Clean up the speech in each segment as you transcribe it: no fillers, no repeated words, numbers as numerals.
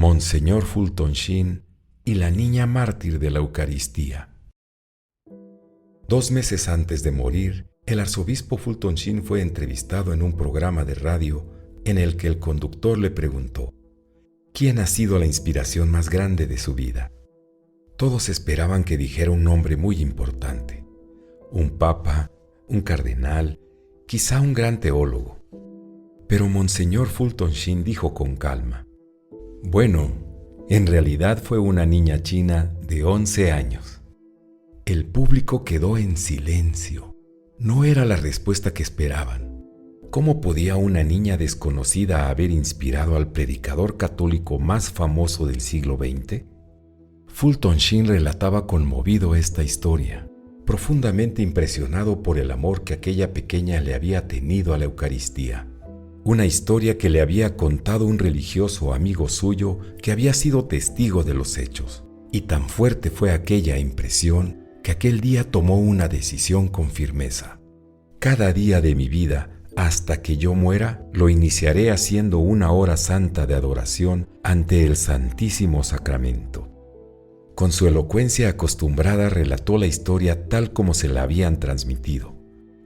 Monseñor Fulton Sheen y la niña mártir de la Eucaristía. 2 meses antes de morir, el arzobispo Fulton Sheen fue entrevistado en un programa de radio en el que el conductor le preguntó: ¿quién ha sido la inspiración más grande de su vida? Todos esperaban que dijera un nombre muy importante: un papa, un cardenal, quizá un gran teólogo. Pero Monseñor Fulton Sheen dijo con calma: bueno, en realidad fue una niña china de 11 años. El público quedó en silencio. No era la respuesta que esperaban. ¿Cómo podía una niña desconocida haber inspirado al predicador católico más famoso del siglo XX? Fulton Sheen relataba conmovido esta historia, profundamente impresionado por el amor que aquella pequeña le había tenido a la Eucaristía. Una historia que le había contado un religioso amigo suyo que había sido testigo de los hechos. Y tan fuerte fue aquella impresión que aquel día tomó una decisión con firmeza: cada día de mi vida, hasta que yo muera, lo iniciaré haciendo una hora santa de adoración ante el Santísimo Sacramento. Con su elocuencia acostumbrada relató la historia tal como se la habían transmitido.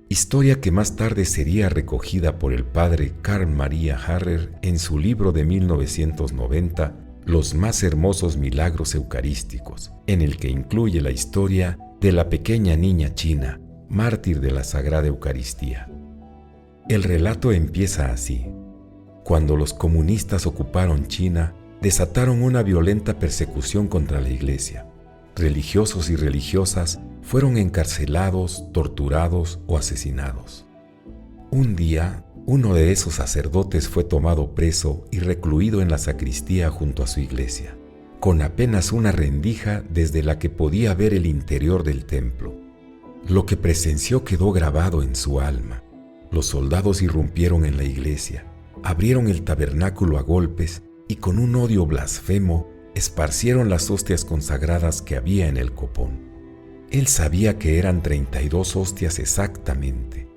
Historia que más tarde sería recogida por el padre Carl Maria Harrer en su libro de 1990, Los más hermosos milagros eucarísticos, en el que incluye la historia de la pequeña niña china, mártir de la Sagrada Eucaristía. El relato empieza así: cuando los comunistas ocuparon China, desataron una violenta persecución contra la Iglesia. Religiosos y religiosas fueron encarcelados, torturados o asesinados. Un día, uno de esos sacerdotes fue tomado preso y recluido en la sacristía junto a su iglesia, con apenas una rendija desde la que podía ver el interior del templo. Lo que presenció quedó grabado en su alma. Los soldados irrumpieron en la iglesia, abrieron el tabernáculo a golpes y con un odio blasfemo esparcieron las hostias consagradas que había en el copón. Él sabía que eran 32 hostias exactamente.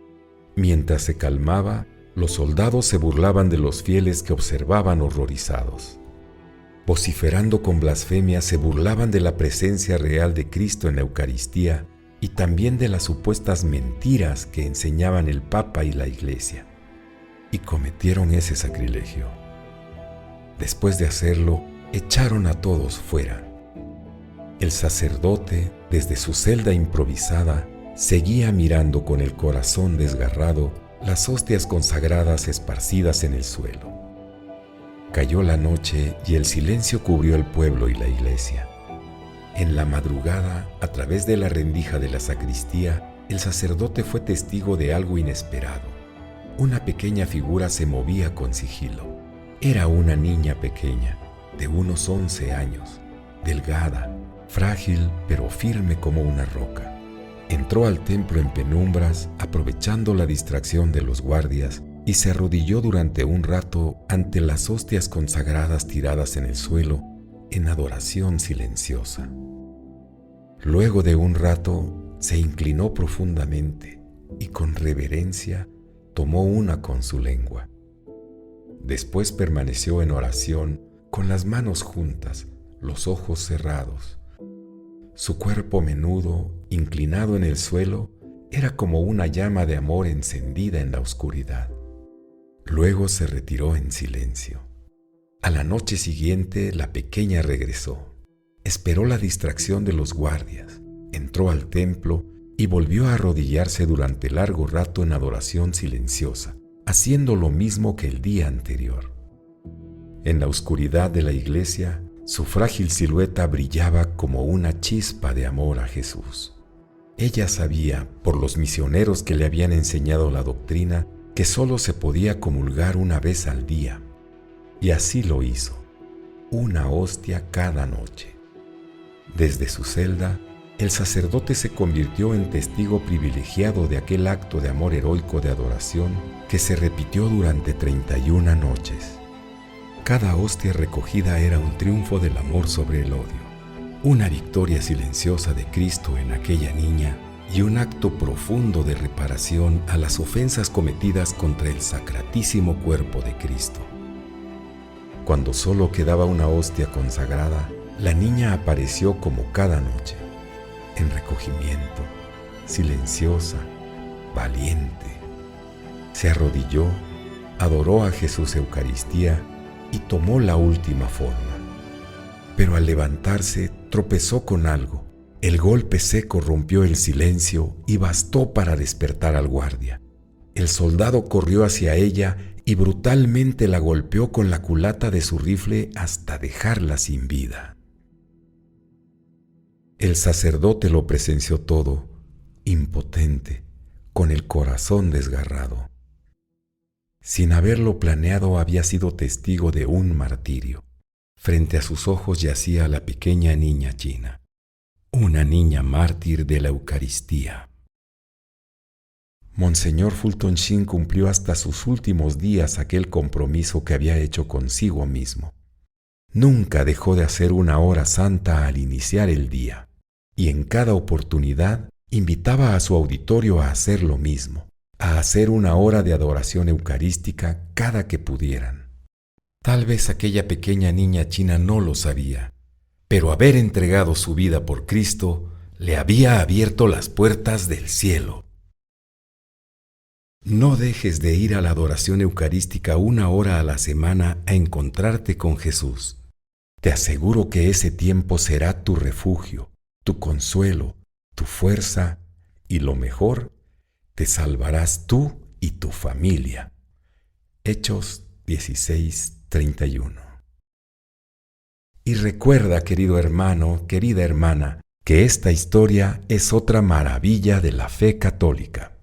Mientras se calmaba, los soldados se burlaban de los fieles que observaban horrorizados. Vociferando con blasfemia, se burlaban de la presencia real de Cristo en la Eucaristía y también de las supuestas mentiras que enseñaban el Papa y la Iglesia. Y cometieron ese sacrilegio. Después de hacerlo, echaron a todos fuera. El sacerdote, desde su celda improvisada, seguía mirando con el corazón desgarrado las hostias consagradas esparcidas en el suelo. Cayó la noche y el silencio cubrió el pueblo y la iglesia. En la madrugada, a través de la rendija de la sacristía, el sacerdote fue testigo de algo inesperado. Una pequeña figura se movía con sigilo. Era una niña pequeña, de unos 11 años, delgada, frágil pero firme como una roca. Entró al templo en penumbras, aprovechando la distracción de los guardias, y se arrodilló durante un rato ante las hostias consagradas tiradas en el suelo, en adoración silenciosa. Luego de un rato, se inclinó profundamente y con reverencia tomó una con su lengua. Después permaneció en oración con las manos juntas, los ojos cerrados. Su cuerpo menudo, inclinado en el suelo, era como una llama de amor encendida en la oscuridad. Luego se retiró en silencio. A la noche siguiente, la pequeña regresó. Esperó la distracción de los guardias, entró al templo y volvió a arrodillarse durante largo rato en adoración silenciosa, haciendo lo mismo que el día anterior. En la oscuridad de la iglesia, su frágil silueta brillaba como una chispa de amor a Jesús. Ella sabía, por los misioneros que le habían enseñado la doctrina, que solo se podía comulgar una vez al día. Y así lo hizo, una hostia cada noche. Desde su celda, el sacerdote se convirtió en testigo privilegiado de aquel acto de amor heroico de adoración que se repitió durante 31 noches. Cada hostia recogida era un triunfo del amor sobre el odio, una victoria silenciosa de Cristo en aquella niña y un acto profundo de reparación a las ofensas cometidas contra el sacratísimo cuerpo de Cristo. Cuando solo quedaba una hostia consagrada, la niña apareció como cada noche, en recogimiento, silenciosa, valiente. Se arrodilló, adoró a Jesús Eucaristía y tomó la última forma. Pero al levantarse tropezó con algo. El golpe seco rompió el silencio y bastó para despertar al guardia. El soldado corrió hacia ella y brutalmente la golpeó con la culata de su rifle hasta dejarla sin vida. El sacerdote lo presenció todo, impotente, con el corazón desgarrado. Sin haberlo planeado, había sido testigo de un martirio. Frente a sus ojos yacía la pequeña niña china, una niña mártir de la Eucaristía. Monseñor Fulton Sheen cumplió hasta sus últimos días aquel compromiso que había hecho consigo mismo. Nunca dejó de hacer una hora santa al iniciar el día, y en cada oportunidad invitaba a su auditorio a hacer lo mismo, a hacer una hora de adoración eucarística cada que pudieran. Tal vez aquella pequeña niña china no lo sabía, pero haber entregado su vida por Cristo le había abierto las puertas del cielo. No dejes de ir a la adoración eucarística una hora a la semana a encontrarte con Jesús. Te aseguro que ese tiempo será tu refugio, tu consuelo, tu fuerza y lo mejor, te salvarás tú y tu familia. Hechos 16:31. Y recuerda, querido hermano, querida hermana, que esta historia es otra maravilla de la fe católica.